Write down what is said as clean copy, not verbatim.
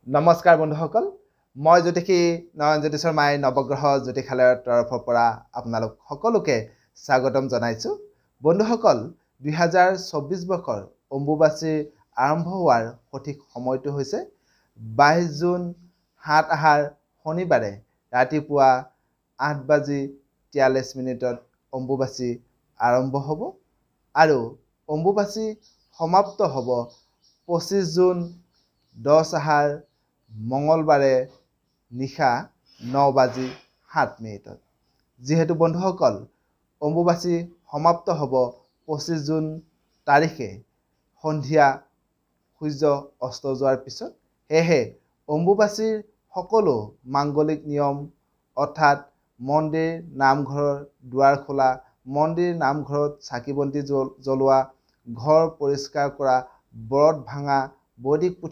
নমস্কাৰ বন্ধুসকল, মই জ্যোতিষী নয়নজ্যোতি শৰ্মাই নৱগ্ৰহ জ্যোতিষালয়ৰ তৰফৰ পৰা আপোনালোক সকলোকে স্বাগতম জনাইছোঁ। বন্ধুসকল, 2024 বৰ্ষৰ অম্বুবাচী আৰম্ভ হোৱাৰ সঠিক সময়টো হৈছে 22 জুন 7 আহাৰ শনিবাৰে ৰাতিপুৱা 8:43 অম্বুবাচী আৰম্ভ হ'ব আৰু অম্বুবাচী সমাপ্ত হ'ব 25 জুন 10 আহাৰ মঙলবাৰে নিশা 9:07। যিহেতু বন্ধুসকল অম্বুবাচী সমাপ্ত হ'ব 25 জুন তাৰিখে সন্ধিয়া সূৰ্য অস্ত যোৱাৰ পিছত, সেয়েহে অম্বুবাচীৰ সকলো মাংগলিক নিয়ম অৰ্থাৎ মন্দিৰ নামঘৰৰ দুৱাৰ খোলা, মন্দিৰ নামঘৰত চাকি বন্তি জ্বলোৱা, ঘৰ পৰিষ্কাৰ কৰা, ব্ৰত ভাঙা, বৈদিক পুথি